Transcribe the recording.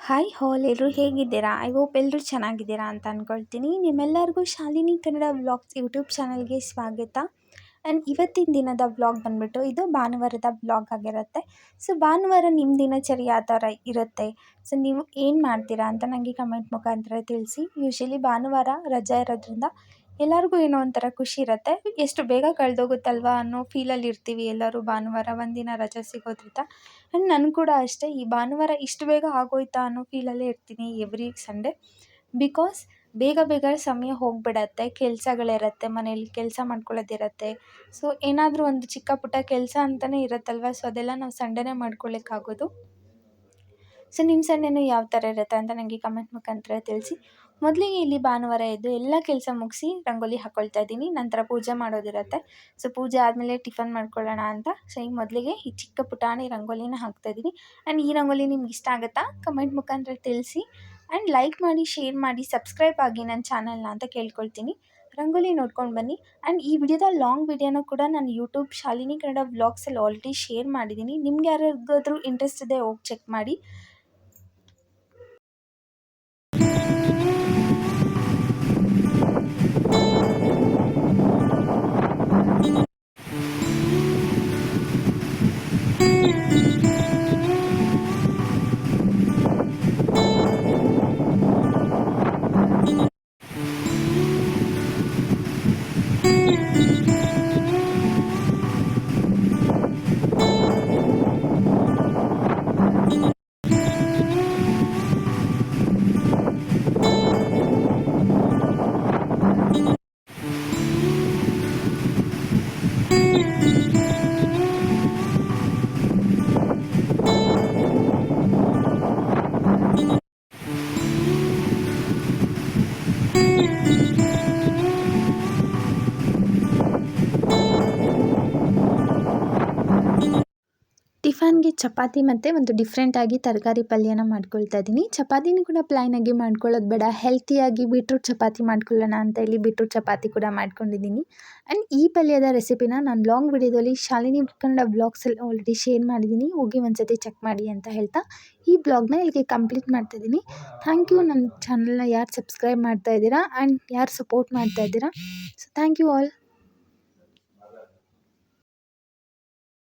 Hi ಹಾಲ್ ಎಲ್ಲರೂ ಹೇಗಿದ್ದೀರಾ? I hope ಎಲ್ಲರೂ ಚೆನ್ನಾಗಿದ್ದೀರಾ ಅಂತ ಅಂದ್ಕೊಳ್ತೀನಿ. ನಿಮ್ಮೆಲ್ಲರಿಗೂ ಶಾಲಿನಿ ಕನ್ನಡ ವ್ಲಾಗ್ಸ್ ಯೂಟ್ಯೂಬ್ ಚಾನಲ್ಗೆ ಸ್ವಾಗತ. ಆ್ಯಂಡ್ ಇವತ್ತಿನ ದಿನದ ವ್ಲಾಗ್ ಬಂದುಬಿಟ್ಟು ಇದು ಭಾನುವಾರದ ವ್ಲಾಗ್ ಆಗಿರುತ್ತೆ. ಸೊ ಭಾನುವಾರ ನಿಮ್ಮ ದಿನಚರಿ ಯಾವ ಥರ ಇರುತ್ತೆ? ಸೊ ನೀವು ಏನು ಮಾಡ್ತೀರಾ ಅಂತ ನನಗೆ ಕಮೆಂಟ್ ಮುಖಾಂತರ ತಿಳಿಸಿ. ಯೂಶ್ವಲಿ ಭಾನುವಾರ ರಜೆ ಇರೋದ್ರಿಂದ ಎಲ್ಲರಿಗೂ ಏನೋ ಒಂಥರ ಖುಷಿ ಇರುತ್ತೆ. ಎಷ್ಟು ಬೇಗ ಕಳೆದೋಗುತ್ತಲ್ವಾ ಅನ್ನೋ ಫೀಲಲ್ಲಿ ಇರ್ತೀವಿ ಎಲ್ಲರೂ ಭಾನುವಾರ ಒಂದಿನ ರಜೆ ಸಿಗೋದ್ರಿಂದ. ಆ್ಯಂಡ್ ನನಗೆ ಕೂಡ ಅಷ್ಟೇ, ಈ ಭಾನುವಾರ ಇಷ್ಟು ಬೇಗ ಆಗೋಯ್ತಾ ಅನ್ನೋ ಫೀಲಲ್ಲೇ ಇರ್ತೀನಿ ಎವ್ರಿ ಸಂಡೇ. ಬಿಕಾಸ್ ಬೇಗ ಬೇಗ ಸಮಯ ಹೋಗಿಬಿಡತ್ತೆ, ಕೆಲಸಗಳಿರತ್ತೆ, ಮನೇಲಿ ಕೆಲಸ ಮಾಡ್ಕೊಳ್ಳೋದಿರತ್ತೆ. ಸೊ ಏನಾದರೂ ಒಂದು ಚಿಕ್ಕ ಪುಟ್ಟ ಕೆಲಸ ಅಂತಲೇ ಇರುತ್ತಲ್ವ, ಸೊ ಅದೆಲ್ಲ ನಾವು ಸಂಡೇನೇ ಮಾಡ್ಕೊಳ್ಳೋಕ್ಕಾಗೋದು. ಸೊ ನಿಮ್ಮ ಸಂಡೇನೂ ಯಾವ ಥರ ಇರುತ್ತೆ ಅಂತ ನನಗೆ ಕಮೆಂಟ್ ಮುಖಾಂತರ ತಿಳಿಸಿ. ಮೊದಲಿಗೆ ಇಲ್ಲಿ ಭಾನುವಾರ ಎದ್ದು ಎಲ್ಲ ಕೆಲಸ ಮುಗಿಸಿ ರಂಗೋಲಿ ಹಾಕ್ಕೊಳ್ತಾ ಇದ್ದೀನಿ. ನಂತರ ಪೂಜೆ ಮಾಡೋದಿರುತ್ತೆ. ಸೊ ಪೂಜೆ ಆದಮೇಲೆ ಟಿಫನ್ ಮಾಡ್ಕೊಳ್ಳೋಣ ಅಂತ. ಸೊ ಈಗ ಮೊದಲಿಗೆ ಈ ಚಿಕ್ಕ ಪುಟಾಣಿ ರಂಗೋಲಿನ ಹಾಕ್ತಾಯಿದ್ದೀನಿ. ಆ್ಯಂಡ್ ಈ ರಂಗೋಲಿ ನಿಮ್ಗೆ ಇಷ್ಟ ಆಗುತ್ತಾ ಕಮೆಂಟ್ ಮುಖಾಂತರ ತಿಳಿಸಿ. ಆ್ಯಂಡ್ ಲೈಕ್ ಮಾಡಿ, ಶೇರ್ ಮಾಡಿ, ಸಬ್ಸ್ಕ್ರೈಬ್ ಆಗಿ ನನ್ನ ಚಾನಲ್ನ ಅಂತ ಕೇಳ್ಕೊಳ್ತೀನಿ. ರಂಗೋಲಿ ನೋಡ್ಕೊಂಡು ಬನ್ನಿ. ಆ್ಯಂಡ್ ಈ ವಿಡಿಯೋದ ಲಾಂಗ್ ವಿಡಿಯೋನೂ ಕೂಡ ನಾನು ಯೂಟ್ಯೂಬ್ ಶಾಲಿನಿ ಕನ್ನಡ ವ್ಲಾಗ್ಸಲ್ಲಿ ಆಲ್ರೆಡಿ ಶೇರ್ ಮಾಡಿದ್ದೀನಿ. ನಿಮ್ಗೆ ಯಾರಿಗಾದ್ರೂ ಇಂಟ್ರೆಸ್ಟ್ ಇದೆ ಹೋಗಿ ಚೆಕ್ ಮಾಡಿ. ಟಿಫನ್ಗೆ ಚಪಾತಿ ಮತ್ತು ಒಂದು ಡಿಫ್ರೆಂಟಾಗಿ ತರಕಾರಿ ಪಲ್ಯನ ಮಾಡ್ಕೊಳ್ತಾ ಇದ್ದೀನಿ. ಚಪಾತಿನೂ ಕೂಡ ಪ್ಲೈನಾಗಿ ಮಾಡ್ಕೊಳ್ಳೋದು ಬೇಡ, ಹೆಲ್ತಿಯಾಗಿ ಬೀಟ್ರೂಟ್ ಚಪಾತಿ ಮಾಡ್ಕೊಳ್ಳೋಣ ಅಂತ ಹೇಳಿ ಬೀಟ್ರೂಟ್ ಚಪಾತಿ ಕೂಡ ಮಾಡ್ಕೊಂಡಿದ್ದೀನಿ. ಆ್ಯಂಡ್ ಈ ಪಲ್ಯದ ರೆಸಿಪಿನ ನಾನು ಲಾಂಗ್ ವಿಡಿಯೋದಲ್ಲಿ ಶಾಲಿನಿ ಕನ್ನಡ ವ್ಲಾಗ್ಸಲ್ಲಿ ಆಲ್ರೆಡಿ ಶೇರ್ ಮಾಡಿದ್ದೀನಿ. ಹೋಗಿ ಒಂದ್ಸತಿ ಚೆಕ್ ಮಾಡಿ ಅಂತ ಹೇಳ್ತಾ ಈ ಬ್ಲಾಗ್ನ ಇಲ್ಲಿಗೆ ಕಂಪ್ಲೀಟ್ ಮಾಡ್ತಾಯಿದ್ದೀನಿ. Thank you. ನನ್ನ ಚಾನಲ್ನ ಯಾರು ಸಬ್ಸ್ಕ್ರೈಬ್ ಮಾಡ್ತಾ ಇದ್ದೀರಾ ಆ್ಯಂಡ್ ಯಾರು ಸಪೋರ್ಟ್ ಮಾಡ್ತಾ ಇದ್ದೀರಾ. So thank you all.